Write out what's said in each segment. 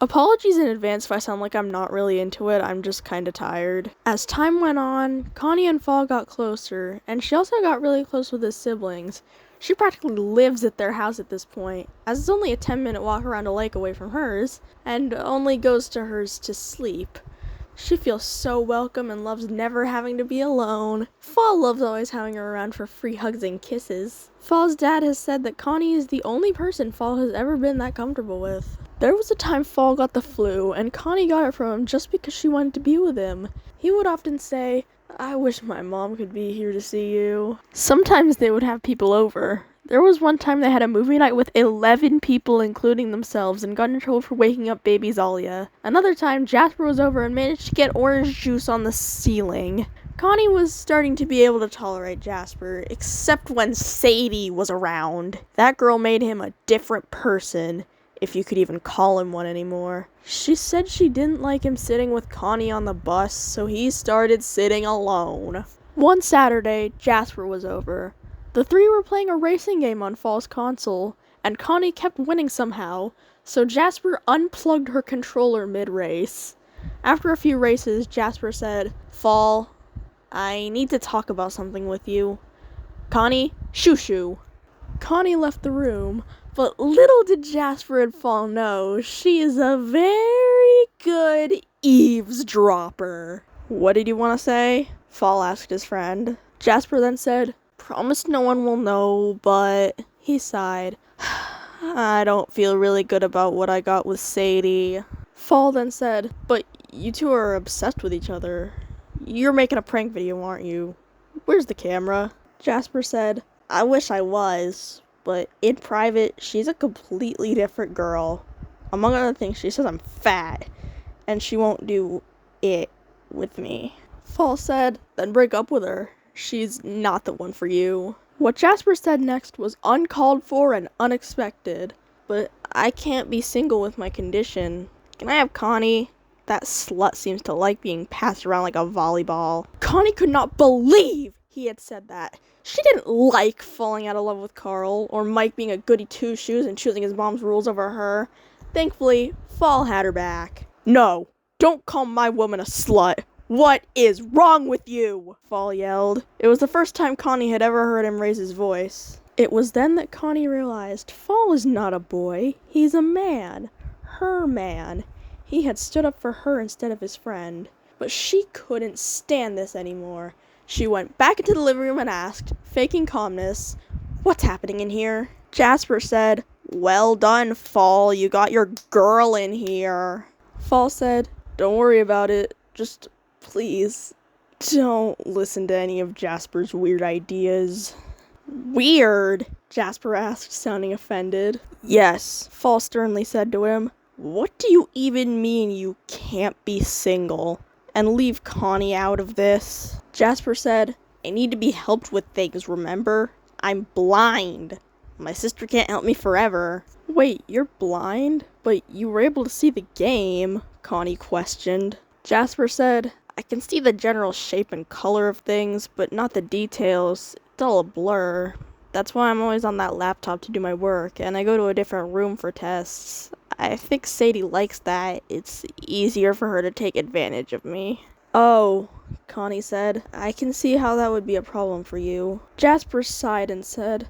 Apologies in advance if I sound like I'm not really into it, I'm just kinda tired. As time went on, Connie and Fall got closer, and she also got really close with his siblings. She practically lives at their house at this point, as it's only a 10-minute walk around a lake away from hers, and only goes to hers to sleep. She feels so welcome and loves never having to be alone. Fall loves always having her around for free hugs and kisses. Fall's dad has said that Connie is the only person Fall has ever been that comfortable with. There was a time Fall got the flu, and Connie got it from him just because she wanted to be with him. He would often say, "I wish my mom could be here to see you." Sometimes they would have people over. There was one time they had a movie night with 11 people, including themselves, and got in trouble for waking up baby Zalia. Another time, Jasper was over and managed to get orange juice on the ceiling. Connie was starting to be able to tolerate Jasper, except when Sadie was around. That girl made him a different person, if you could even call him one anymore. She said she didn't like him sitting with Connie on the bus, so he started sitting alone. One Saturday, Jasper was over. The three were playing a racing game on Fall's console, and Connie kept winning somehow, so Jasper unplugged her controller mid-race. After a few races, Jasper said, "Fall, I need to talk about something with you. Connie, shoo-shoo." Connie left the room, but little did Jasper and Fall know, she is a very good eavesdropper. "What did you want to say?" Fall asked his friend. Jasper then said, "Promise no one will know, but..." He sighed. "I don't feel really good about what I got with Sadie." Fall then said, "But you two are obsessed with each other. You're making a prank video, aren't you? Where's the camera?" Jasper said, "I wish I was, but in private, she's a completely different girl. Among other things, she says I'm fat, and she won't do it with me." Fall said, "Then break up with her. She's not the one for you." What Jasper said next was uncalled for and unexpected. "But I can't be single with my condition. Can I have Connie? That slut seems to like being passed around like a volleyball." Connie could not believe he had said that. She didn't like falling out of love with Carl, or Mike being a goody two-shoes and choosing his mom's rules over her. Thankfully, Fall had her back. "No, don't call my woman a slut. What is wrong with you?" Fall yelled. It was the first time Connie had ever heard him raise his voice. It was then that Connie realized Fall is not a boy. He's a man. Her man. He had stood up for her instead of his friend. But she couldn't stand this anymore. She went back into the living room and asked, faking calmness, "What's happening in here?" Jasper said, "Well done, Fall. You got your girl in here." Fall said, "Don't worry about it. Just, please, don't listen to any of Jasper's weird ideas." "Weird?" Jasper asked, sounding offended. "Yes," Fall sternly said to him. "What do you even mean you can't be single? And leave Connie out of this?" Jasper said, "I need to be helped with things, remember? I'm blind. My sister can't help me forever." "Wait, you're blind? But you were able to see the game?" Connie questioned. Jasper said, "I can see the general shape and color of things, but not the details. It's all a blur. That's why I'm always on that laptop to do my work, and I go to a different room for tests. I think Sadie likes that. It's easier for her to take advantage of me." "Oh," Connie said, "I can see how that would be a problem for you." Jasper sighed and said,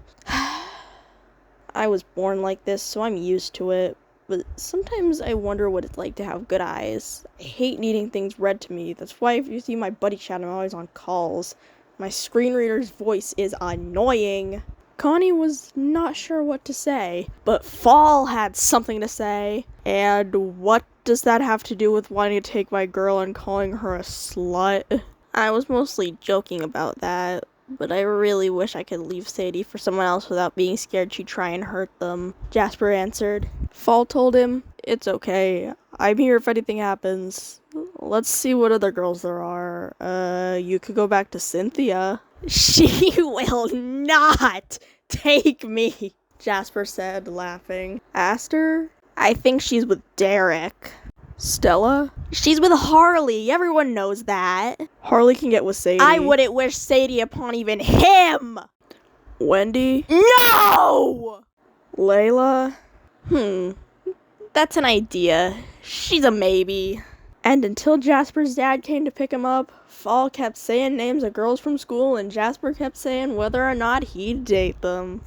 "I was born like this, so I'm used to it. But sometimes I wonder what it's like to have good eyes. I hate needing things read to me. That's why if you see my buddy chat, I'm always on calls. My screen reader's voice is annoying." Connie was not sure what to say, but Fall had something to say. "And what does that have to do with wanting to take my girl and calling her a slut?" "I was mostly joking about that, but I really wish I could leave Sadie for someone else without being scared she'd try and hurt them," Jasper answered. Fall told him, "It's okay. I'm here if anything happens. Let's see what other girls there are. You could go back to Cynthia." "She will not take me," Jasper said, laughing. "Asked her? I think she's with Derek." "Stella?" "She's with Harley. Everyone knows that." "Harley can get with Sadie." "I wouldn't wish Sadie upon even him." "Wendy?" "No!" "Layla?" That's an idea. she's a maybe. And until Jasper's dad came to pick him up, Fall kept saying names of girls from school, and Jasper kept saying whether or not he'd date them.